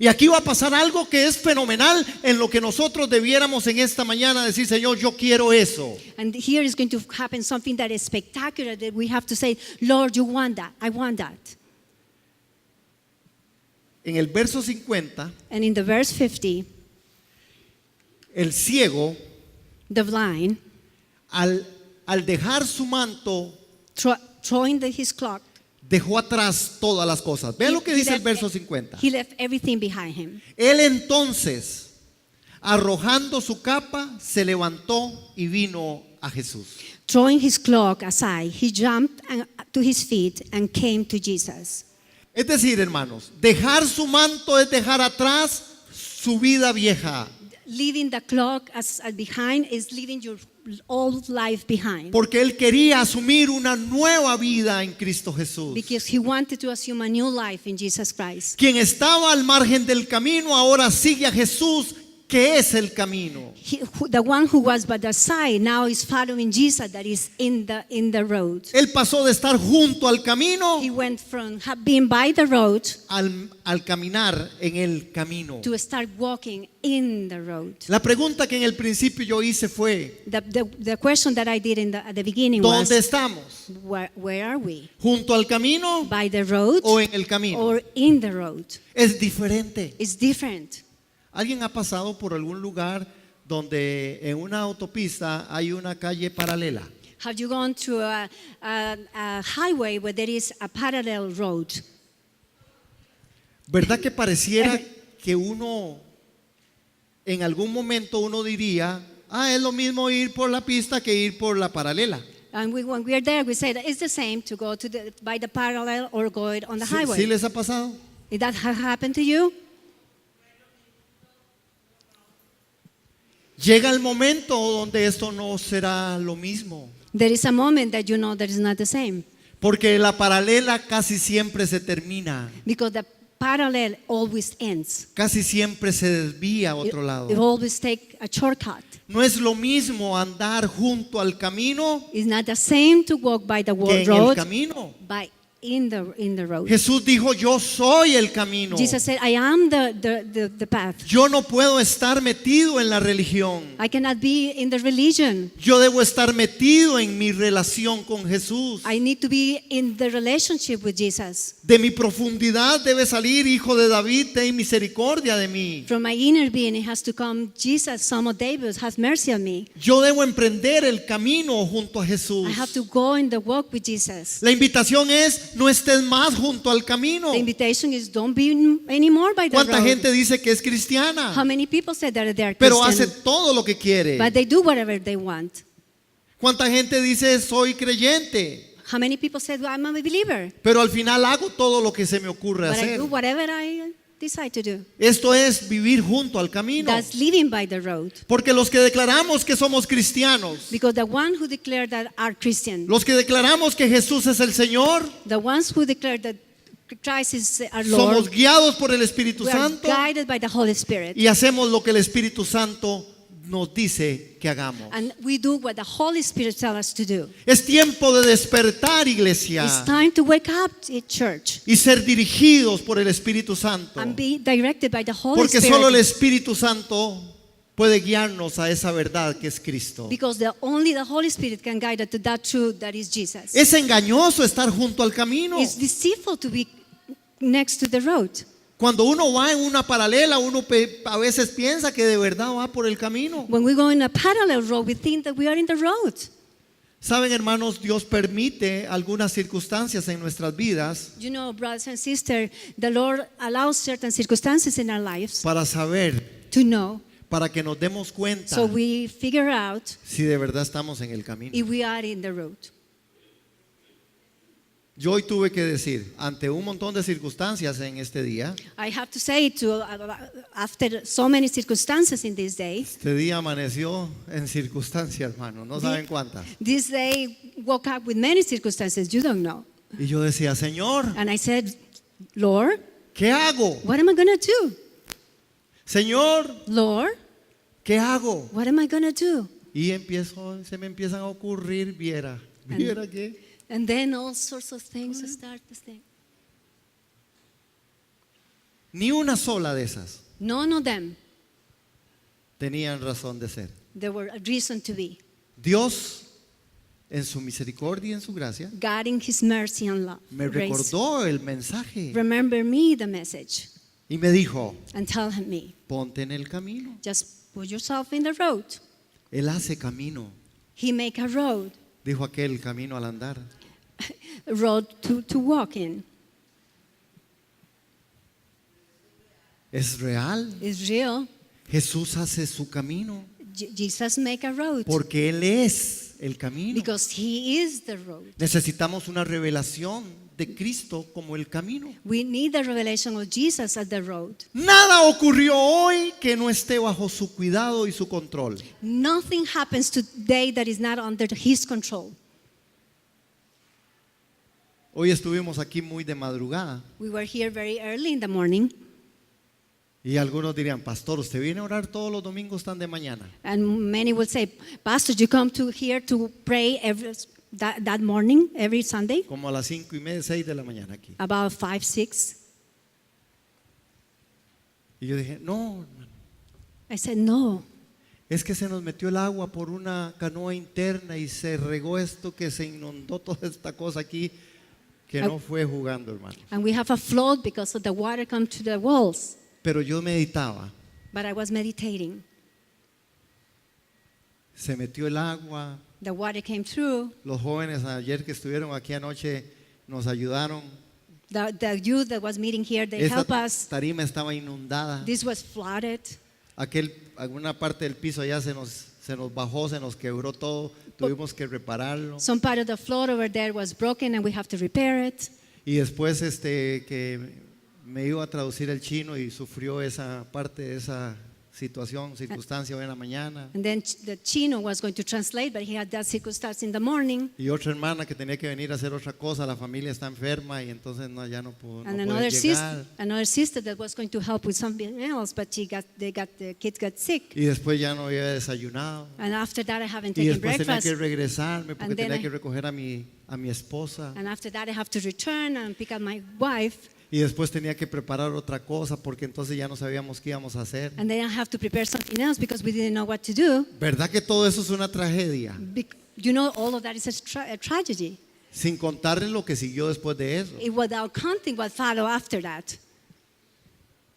Y aquí va a pasar algo que es fenomenal en lo que nosotros debiéramos en esta mañana decir, Señor, yo quiero eso.
And here is going to happen something that is spectacular that we have to say, Lord, you want that. I want that.
En el verso 50,
And in the verse 50,
el ciego,
the blind,
al dejar su manto,
throwing his cloak,
dejó atrás todas las cosas. Vean lo que dice el verso 50.
he left everything behind him.
Él entonces, arrojando su capa, se levantó y vino a Jesús.
Throwing his cloak aside, he jumped to his feet and came to Jesus.
Es decir, hermanos, dejar su manto es dejar atrás su vida vieja.
Leaving the cloak as behind is leaving your old life behind.
Porque él quería asumir una nueva vida en Cristo Jesús.
Because he wanted to assume a new life in Jesus Christ.
Quien estaba al margen del camino ahora sigue a Jesús ¿Qué es el camino?
The one who was by the side now is following Jesus that is in the road.
Él pasó de estar junto al camino
He went from being by the road
al caminar en el camino.
to start walking in the road.
La pregunta que en el principio yo hice fue,
The question that I did at the beginning
¿dónde
was,
estamos?
where are we?
¿Junto al camino
By the road
o en el camino?
or in the road?
Es diferente.
It's different.
¿Alguien ha pasado por algún lugar donde en una autopista hay una calle paralela?
Have you gone to a highway where there is a parallel road?
¿Verdad que pareciera que uno, en algún momento uno diría, es lo mismo ir por la pista que ir por la paralela?
And when we are there, we say that it's the same to go by the parallel or go it on the
¿Sí,
highway.
sí les ha pasado?
Did that happen to you?
Llega el momento donde esto no será lo mismo,
There is a moment that you know that is not the same.
porque la paralela casi siempre se termina,
Because the parallel always ends.
casi siempre se desvía a otro
It
lado.
always take a shortcut.
No es lo mismo andar junto al camino
It's not the same to walk by the
que en el
road,
camino.
by in the road.
Jesús dijo, yo soy el camino.
Jesus said, I am the path.
Yo no puedo estar metido en la religión.
I cannot be in the religion.
Yo debo estar metido en mi relación con Jesús.
I need to be in the relationship with Jesus.
De mi profundidad debe salir, Hijo de David, ten misericordia de mí.
From my inner being, it has to come, Jesus, Son of David, have mercy on me.
Yo debo emprender el camino junto a Jesús.
I have to go in the walk with Jesus.
La invitación es, no estés más junto al camino.
The invitation is don't be anymore by the
¿Cuánta
road.
gente dice que es
How
cristiana,
many people say that they are
pero hace
Christian,
todo lo que quiere?
but they do whatever they want?
¿Cuánta gente dice soy creyente,
How many people say, well, I'm a believer,
pero al final hago todo lo que se me ocurre
but I
hacer?
do whatever I decide to do?
Esto es vivir junto al camino.
That's living by the road.
Porque los que declaramos que somos cristianos,
Because the one who declare that are Christian,
los que declaramos que Jesús es el Señor,
the ones who declare that Christ is our
somos
Lord,
guiados por el Espíritu
we are
Santo
guided by the Holy Spirit.
y hacemos lo que el Espíritu Santo nos dice que hagamos.
And we do what the Holy Spirit tells us to do.
Es tiempo de despertar, iglesia,
It's time to wake up in church
y ser dirigidos por el Espíritu Santo.
and be directed by the Holy
Porque solo el
Spirit.
Espíritu Santo puede guiarnos a esa verdad que es Cristo.
Because only the Holy Spirit can guide us to that truth that is Jesus.
Es engañoso estar junto al camino.
It's deceitful to be next to the road.
Cuando uno va en una paralela, uno a veces piensa que de verdad va por el camino.
When we go in a parallel road, we think that we are in the road.
Saben, hermanos, Dios permite algunas circunstancias en nuestras vidas
You know, brothers and sisters, the Lord allows certain circumstances in our lives
para saber,
to know,
para que nos demos cuenta
so we figure out
si de verdad estamos en el camino.
if we are in the road.
Yo hoy tuve que decir, ante un montón de circunstancias en este día,
I have to say, after so many circumstances in this day,
este día amaneció en circunstancias, hermano, no saben cuántas.
this day woke up with many circumstances you don't know.
Y yo decía, Señor,
And I said, Lord,
¿qué hago?
what am I going to do?
Señor,
Lord,
¿qué hago?
what am I going to do?
Y se me empiezan a ocurrir, viera qué.
And then all sorts of things start to think.
Ni una sola de esas
None of them,
tenían razón de ser.
there were a reason to be.
Dios, en su misericordia y en su gracia,
God in His mercy and love,
me
grace,
recordó el mensaje
remember me the message
y me dijo,
and tell me,
ponte en el camino.
just put yourself in the road.
Él hace camino,
He make a road,
dijo aquel, camino al andar.
a road to walk in.
Es real.
It's real.
Jesús hace su camino
Jesus make a road
porque Él es el camino.
because He is the road.
Necesitamos una revelación de Cristo como el camino.
We need the revelation of Jesus as the road.
Nada ocurrió hoy que no esté bajo su cuidado y su control.
Nothing happens today that is not under His control.
Hoy estuvimos aquí muy de madrugada
We were here very early in the morning
Y algunos dirían, pastor, ¿usted viene a orar todos los domingos tan de mañana?
And many will say, Pastor, you come to here to pray that morning, every Sunday,
Como a las 5:30, 6 de la mañana aquí.
about 5, 6.
Y yo dije, no, hermano,
I said, no.
es que se nos metió el agua por una canoa interna y se regó esto, que se inundó toda esta cosa aquí, que no fue jugando, hermano.
And we have a flood because of the water come to the walls.
Pero yo meditaba,
But I was meditating.
se metió el agua,
The water came through.
los jóvenes ayer que estuvieron aquí anoche nos ayudaron.
The youth that was meeting here, they
Esta
helped us.
tarima estaba inundada.
This was flooded.
Alguna parte del piso allá se nos bajó, se nos quebró todo, tuvimos que repararlo.
Some part of the floor over there was broken and we have to repair it.
Y después que me iba a traducir el chino y sufrió esa parte de esa situación, circunstancia hoy en la mañana.
And then the Chino was going to translate, but he had that circumstance in the morning.
Y otra hermana que tenía que venir a hacer otra cosa, la familia está enferma y entonces ya no pudo,
And
no puede llegar.
another sister that was going to help with something else, but the kids got sick.
Y después ya no había desayunado.
And after that, I haven't
Y
taken
después tenía
breakfast.
que regresarme porque
And then
tenía
I-
que recoger a mi esposa.
And after that, I have to return and pick up my wife.
Y después tenía que preparar otra cosa porque entonces ya no sabíamos qué íbamos a hacer.
And then I have to prepare something else because we didn't know what to do.
¿Verdad que todo eso es una tragedia?
You know, all of that is a tragedy.
Sin contarles lo que siguió después de eso.
Without counting what followed after that.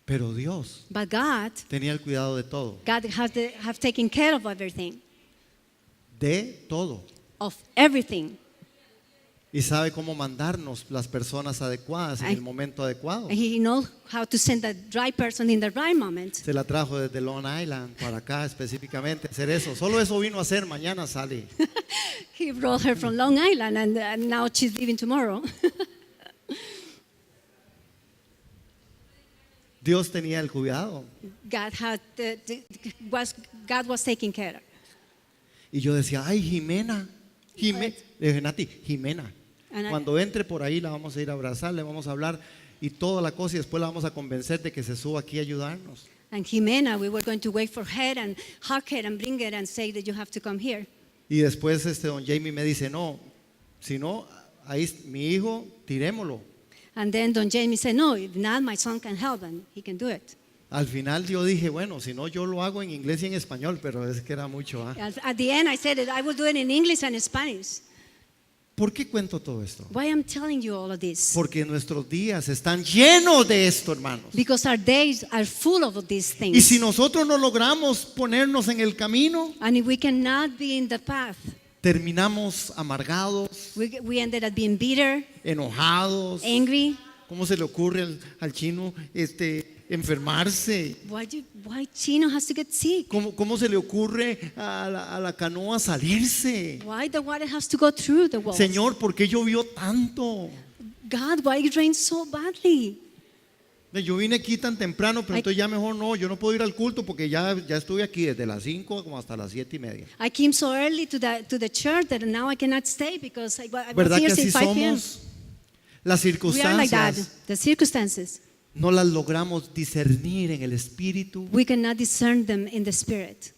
Pero Dios
But God
tenía el cuidado de todo.
have taken care of everything.
De todo.
Of everything.
Y sabe cómo mandarnos las personas adecuadas en el momento adecuado.
And He knows how to send the right person in the right moment.
Se la trajo desde Long Island para acá específicamente a hacer eso. Solo eso vino a hacer, mañana sale.
He brought her from Long Island and now she's leaving tomorrow.
Dios tenía el cuidado.
God was taking care of.
Y yo decía, ay, Jimena. Le dije, Nati, Jimena.
And
Cuando entre por ahí la vamos a ir a abrazar, le vamos a hablar y toda la cosa y después la vamos a convencer de que se suba aquí a ayudarnos.
And Jimena, we were going to wait for her and hug her and bring her and say that you have to come here.
Y después don Jamie me dice, no, si no, ahí mi hijo, tirémoslo.
And then Don Jamie said, no, if not, my son can help and he can do it.
Al final yo dije, bueno, si no yo lo hago en inglés y en español, pero es que era mucho.
At the end, I said that I will do it in English and Spanish.
¿Por qué cuento todo esto?
Why I'm telling you all of this?
Porque nuestros días están llenos de esto, hermanos.
Because our days are full of these things.
Y si nosotros no logramos ponernos en el camino,
And if we cannot be in the path,
terminamos amargados,
we ended up being bitter,
enojados.
angry.
¿Cómo se le ocurre al chino enfermarse?
Why Chino has to get sick?
¿Cómo se le ocurre a la canoa salirse?
Why the water has to go through the walls?
Señor, ¿por qué llovió tanto?
God, why it rains so badly?
Yo vine aquí tan temprano, pero entonces ya mejor no, yo no puedo ir al culto porque ya estuve aquí desde las 5 como hasta las 7:30.
I came so early to the church that now I cannot stay because I was
¿Verdad que
here
así
since 5 p.m.
somos? Las
We are like that.
circunstancias
The circumstances,
no las logramos discernir en el espíritu
we cannot discern them in the spirit.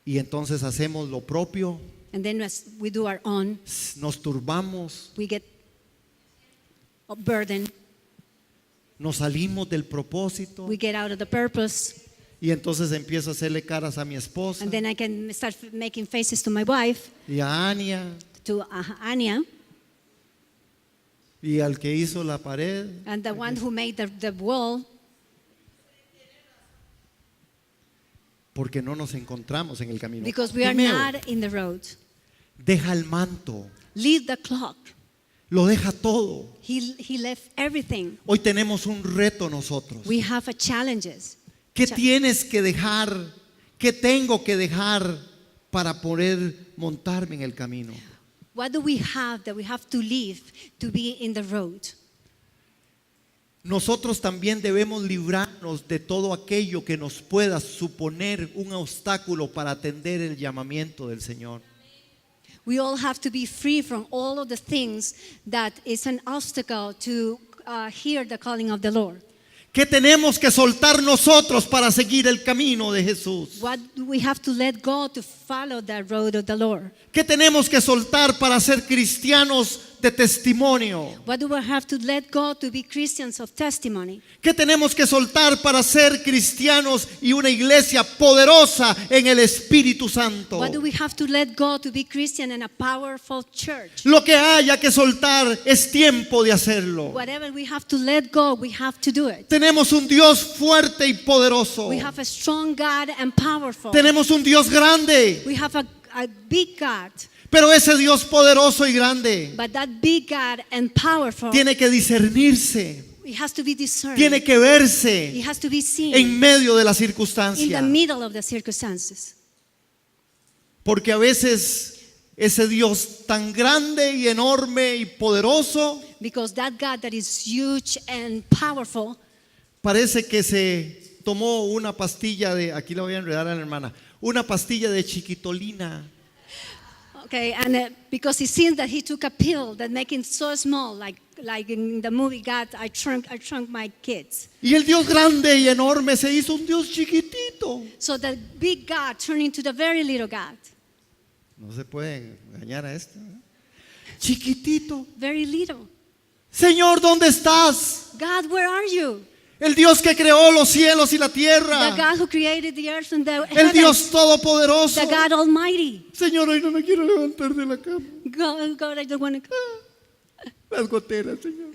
y entonces hacemos lo propio,
And then as we do our own,
nos turbamos,
we get a burden.
nos salimos del propósito
We get out of the purpose.
y entonces empiezo a hacerle caras a mi esposa
And then I can start making faces to my wife,
y a Ania
to Anya,
y al que hizo la pared.
and the one who made the wall,
Porque no nos encontramos en el camino.
because we are
Timeo,
not in the road.
deja el manto,
Leave the clock.
lo deja todo.
He left everything.
Hoy tenemos un reto nosotros.
We have challenges.
¿Qué tienes que dejar? ¿Qué tengo que dejar para poder montarme en el camino?
What do we have that we have to leave to be in the road?
Nosotros también debemos librarnos de todo aquello que nos pueda suponer un obstáculo para atender el llamamiento del Señor.
We all have to be free from all of the things that is an obstacle to hear the calling of the Lord.
¿Qué tenemos que soltar nosotros para seguir el camino de Jesús?
What do we have to let go to follow the road of the Lord?
¿Qué tenemos que soltar para ser cristianos de testimonio?
What do we have to let go to be Christians of testimony?
¿Qué tenemos que soltar para ser cristianos y una iglesia poderosa en el Espíritu Santo?
What do we have to let go to be Christian and a powerful church?
Lo que haya que soltar es tiempo de hacerlo.
Whatever we have to let go, we have to do it.
Tenemos un Dios fuerte y poderoso.
We have a strong God and powerful.
Tenemos un Dios grande.
We have a big God.
Pero ese Dios poderoso y grande
But that big God and powerful,
tiene que discernirse,
it has to be discerned.
tiene que
It
verse
has to be seen
en medio de la
in the
circunstancia.
middle of the circumstances.
Porque a veces ese Dios tan grande y enorme y poderoso
Because that God that is huge and powerful,
parece que se tomó una pastilla de, aquí la voy a enredar a la hermana, una pastilla de chiquitolina.
okay, and because it seems that he took a pill that make him so small, like in the movie God, I shrunk my kids.
Y el Dios grande y enorme se hizo un Dios chiquitito.
So the big God turned into the very little God,
No se puede engañar a esto, ¿eh? Chiquitito.
very little.
Señor, ¿dónde estás?
God, where are you?
El Dios que creó los cielos y la
The
tierra.
God who created the earth and the
El
heavens,
Dios todopoderoso.
the God Almighty.
Señor, hoy no me quiero levantar de la cama.
God, I don't want to.
Las goteras, Señor.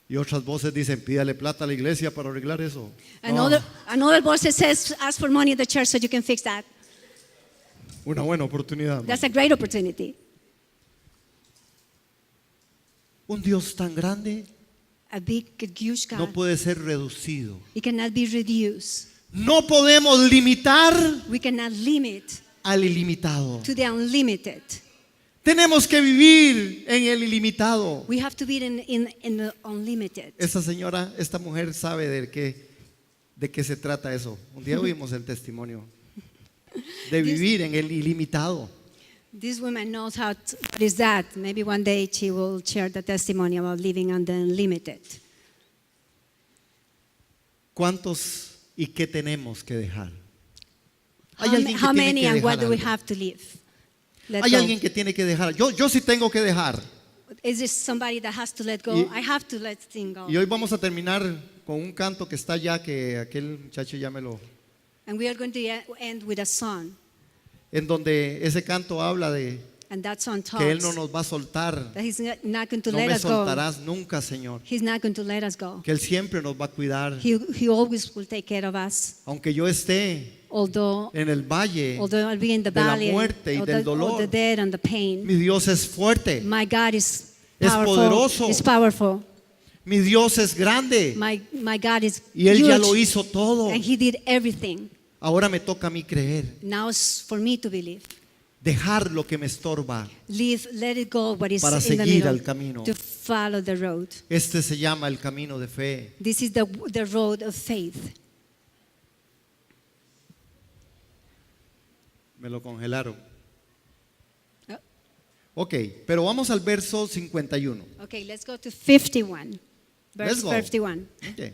Y otras voces dicen, pídale plata a la iglesia para arreglar eso.
Another voice says, ask for money at the church so you can fix that.
Una buena oportunidad.
That's a great opportunity.
Un Dios tan grande
A big, huge God.
no puede ser reducido.
It cannot be reduced.
No podemos limitar
We cannot limit
al ilimitado.
to the unlimited.
Tenemos que vivir en el ilimitado.
We have to be in the unlimited.
Esta señora, esta mujer sabe de qué se trata eso. Un día oímos el testimonio de vivir en el ilimitado.
This woman knows what is that. Maybe one day she will share the testimony about living on the unlimited.
¿Cuántos y qué tenemos que dejar?
How many and what do we
algo.
have to live? Let
Hay
go.
alguien que tiene que dejar. Yo sí tengo que dejar.
Is there somebody that has to let go?
Y-
I have to let things go.
Y hoy vamos a terminar con un canto que está allá, que aquel muchacho ya me lo...
And we are going to end with a song.
En donde ese canto habla de
And that song
que Él
talks
no nos va a soltar.
that He's not going to
No
let
me
us go.
soltarás nunca, Señor.
He's not going to let us go.
Que Él siempre nos va a cuidar.
He always will take care of us.
Aunque yo esté
Although
en el valle,
I'll be in the
de la
valley
muerte y
of
del
the, of
dolor.
the dead and the pain,
mi Dios es fuerte.
my God is
Es
powerful.
poderoso.
Is powerful.
Mi Dios es grande.
My God is
Y Él
huge,
ya lo hizo todo.
and He did everything.
Ahora me toca a mí creer.
Now it's for me to believe.
Dejar lo que me estorba.
Let it go what is
Para
in the
seguir
middle,
al camino.
to follow the road.
Este se llama el camino de fe.
This is the road of faith.
Me lo congelaron.
Oh.
Ok, pero vamos al verso 51.
Okay, let's go to 51.
Let's
Verse
go.
51.
Ok.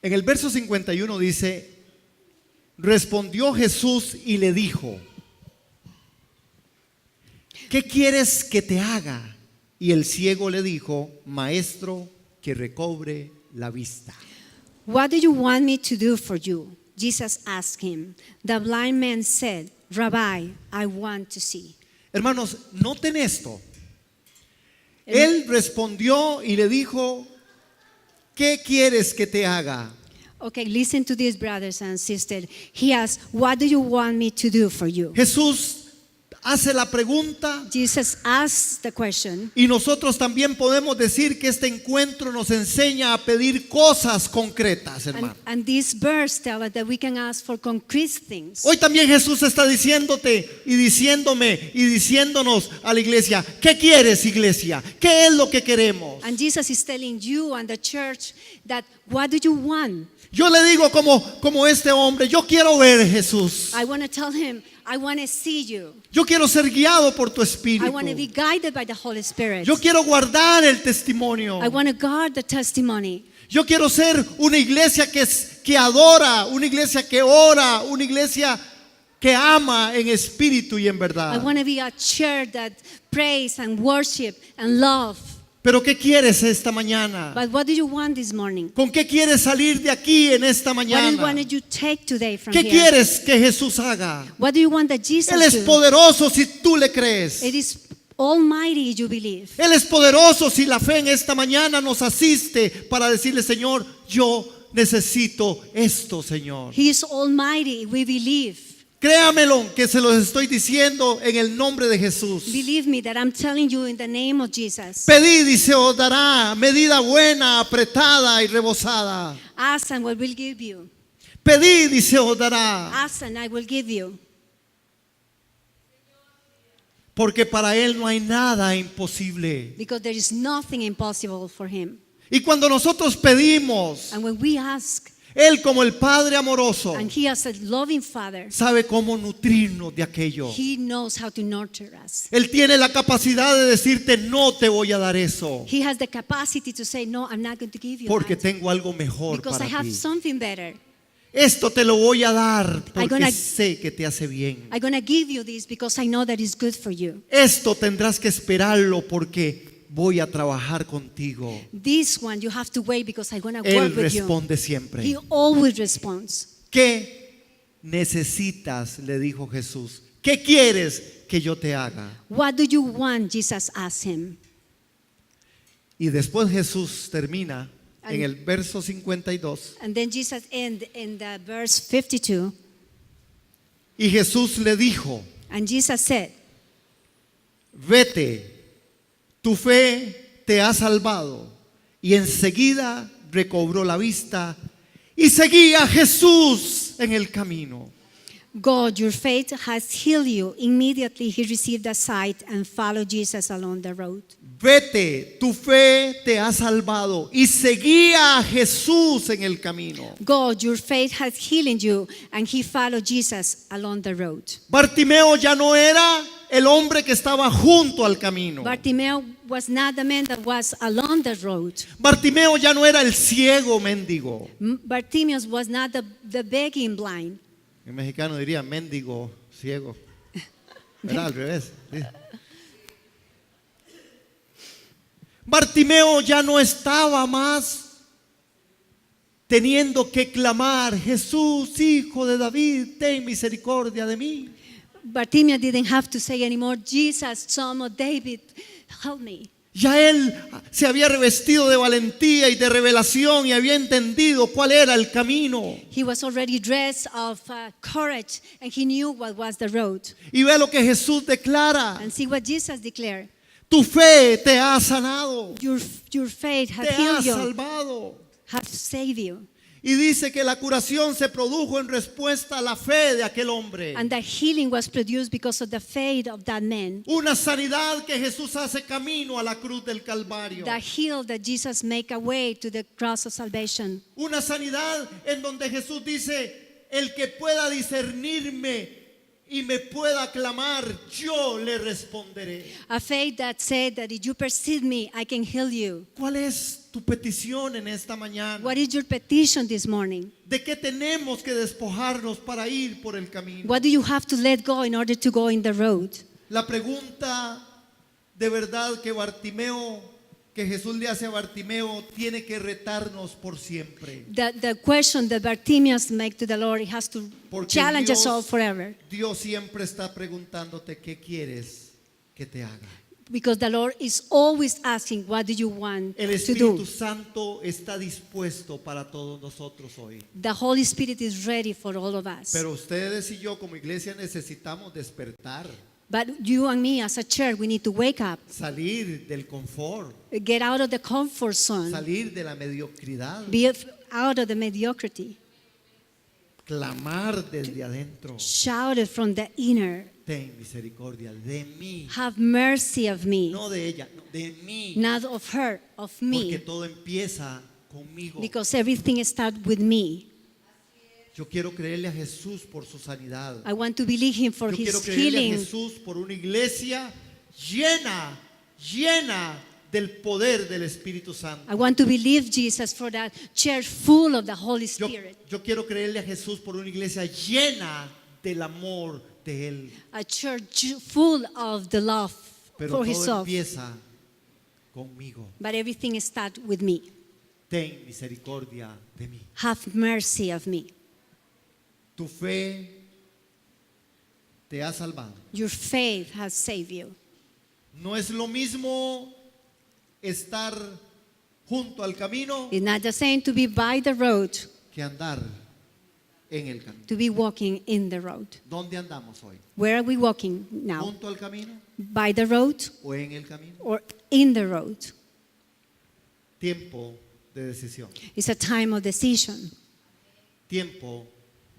En el verso 51 dice, respondió Jesús y le dijo, ¿qué quieres que te haga? Y el ciego le dijo, maestro, que recobre la vista.
What do you want me to do for you? Jesus asked him. The blind man said, Rabbi, I want to see.
Hermanos, noten esto. Él respondió y le dijo, ¿qué quieres que te haga?
Okay, listen to this, brothers and sisters. He asked, what do you want me to do for you?
Jesús hace la pregunta
Jesus asked the question.
y nosotros también podemos decir que este encuentro nos enseña a pedir cosas concretas, hermano.
And this verse tells us that we can ask for concrete things.
Hoy también Jesús está diciéndote y diciéndome y diciéndonos a la iglesia, ¿qué quieres, iglesia? ¿Qué es lo que queremos?
And Jesus is telling you and the church that What do you want?
Yo le digo como este hombre, yo quiero ver Jesús.
I want to tell him, I want to see you.
Yo quiero ser guiado por tu espíritu.
I want to be guided by the Holy Spirit.
Yo quiero guardar el testimonio.
I want to guard the testimony.
Yo quiero ser una iglesia que adora, una iglesia que ora, una iglesia que ama en espíritu y en
I
verdad.
want to be a church that prays and worship and love.
Pero ¿qué quieres esta mañana?
But what do you want this morning?
¿Con qué quieres salir de aquí en esta
What
mañana?
did you take today from
¿Qué
here?
quieres que Jesús haga?
What do you want that Jesus
Él es
do?
poderoso si tú le crees.
It is almighty you believe.
Él es poderoso si la fe en esta mañana nos asiste para decirle, Señor, yo necesito esto, Señor.
He is almighty, we believe.
Créamelo que se los estoy diciendo en el nombre de Jesús.
Believe me that I'm telling you in the name of Jesus.
Pedid y se os dará, medida buena, apretada y rebosada.
Ask and we will give you.
Pedid y se os dará,
Ask and I will give you.
porque para Él no hay nada imposible.
Because there is nothing impossible for him.
Y cuando nosotros pedimos,
And when we ask,
Él como el Padre amoroso
and he as a loving father,
sabe cómo nutrirnos de aquello.
he knows how to nurture us.
Él tiene la capacidad de decirte, no te voy a dar eso,
He has the capacity to say, no, I'm not going to give you
porque
that.
tengo algo mejor
Because
para
I have
ti.
something better.
Esto te lo voy a dar porque
gonna-
sé que te hace bien.
I'm going to give you this because I know that it's good for you.
Esto tendrás que esperarlo porque voy a trabajar contigo.
This one you have to wait because I'm going to
Él
work with you.
responde
He
siempre.
always responds.
¿Qué necesitas? Le dijo Jesús. ¿Qué quieres que yo te haga?
What do you want? Jesus asked him.
Y después Jesús termina en el verso 52.
And then Jesus end in the verse 52.
Y Jesús le dijo,
And Jesus said,
vete, tu fe te ha salvado. Y enseguida recobró la vista y seguía a Jesús en el camino.
God, your faith has healed you. Immediately he received the sight and followed Jesus along the road.
Vete, tu fe te ha salvado. Y seguía a Jesús en el camino.
God, your faith has healed you. And he followed Jesus along the road.
Bartimeo ya no era el hombre que estaba junto al camino.
Bartimaeus was not the man that was along the road.
Bartimeo ya no era el ciego mendigo.
Bartimaeus was not the begging blind.
En mexicano diría mendigo, ciego. Era al revés. Sí. Bartimeo ya no estaba más teniendo que clamar, Jesús, hijo de David, ten misericordia de mí.
Bartimaeus didn't have to say anymore, Jesus, son of David, help me.
Ya él se había revestido de valentía y de revelación y había entendido cuál era el camino.
He was already dressed of courage and he knew what was the road.
Y ve lo que Jesús declara.
And see what Jesus declared.
Tu fe te ha sanado,
Your faith has
te ha
healed you,
salvado.
has saved you.
Y dice que la curación se produjo en respuesta a la fe de aquel hombre.
And the healing was produced because of the faith of that man.
Una sanidad que Jesús hace camino a la cruz del Calvario.
The heal that Jesus make a way to the cross of salvation.
Una sanidad en donde Jesús dice, el que pueda discernirme y me pueda clamar, yo le responderé.
A faith that said that if you perceive me, I can heal you.
¿Cuál es tu petición en esta mañana?
What is your petition this morning?
¿De qué tenemos que despojarnos para ir por el camino?
What do you have to let go in order to go in the road?
La pregunta de verdad que Jesús le hace a Bartimeo tiene que retarnos por siempre.
The question that Bartimaeus make to the Lord, he has to
Porque
challenge us all forever.
Dios siempre está preguntándote qué quieres que te haga.
Because the Lord is always asking, what do you want
El
to
Espíritu
do?
Santo está dispuesto para todos nosotros hoy.
The Holy Spirit is ready for all of us.
Pero ustedes y yo como iglesia necesitamos despertar,
But you and me as a church, we need to wake up,
salir del confort,
get out of the comfort zone,
salir de la mediocridad,
be out of the mediocrity,
clamar desde adentro.
shout it from the inner,
Ten misericordia de mí,
have mercy of me,
no de ella, no, de mí.
not of her, of
Porque
me.
todo empieza conmigo.
because everything starts with me.
Yo quiero creerle a Jesús por su sanidad.
I want to believe him for
Yo quiero
his
creerle a
healing.
Jesús por una iglesia llena del poder del Espíritu Santo.
I want to believe Jesus for that church full of the Holy
Yo,
Spirit.
yo quiero creerle a Jesús por una iglesia llena del amor de Él.
A church full of the love
Pero
for
todo
himself.
empieza conmigo.
But everything starts with me.
Ten misericordia de mí.
Have mercy of me.
Tu fe te ha salvado.
Your faith has saved you.
No es lo mismo estar junto al camino
It's not the same to be by the road,
que andar en el camino.
to be walking in the road.
¿Dónde andamos hoy?
Where are we walking now?
¿Junto al camino
By the road
o en el camino?
or in the road?
Tiempo de decisión.
It's a time of decision,
Tiempo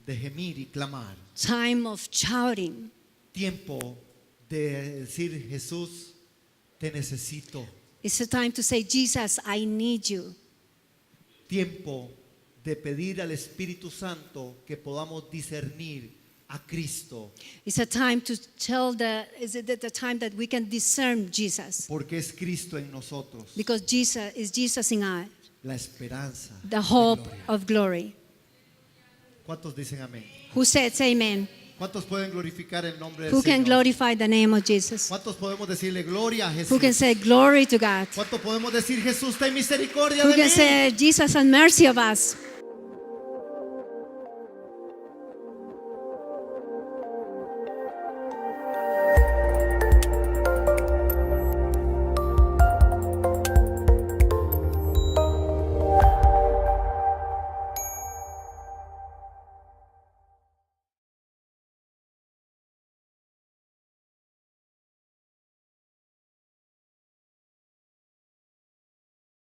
de gemir y clamar.
time of shouting,
Tiempo de decir, Jesús, te necesito.
it's a time to say, Jesus, I need you.
Tiempo de pedir al Espíritu Santo que podamos discernir a Cristo,
It's a time to tell is it the time that we can discern Jesus?
porque es Cristo en nosotros,
Because Jesus is Jesus in us,
la esperanza.
the
de
hope
gloria.
of glory.
¿Cuántos dicen amén?
Who says amen?
¿Cuántos pueden glorificar el nombre del
Who can
Señor?
glorify the name of Jesus?
¿Cuántos podemos decirle gloria a
Who can
Jesús?
say glory to God?
¿Cuántos podemos decir Jesús, ten misericordia
Who
de
can
mí?
say Jesus have mercy of us?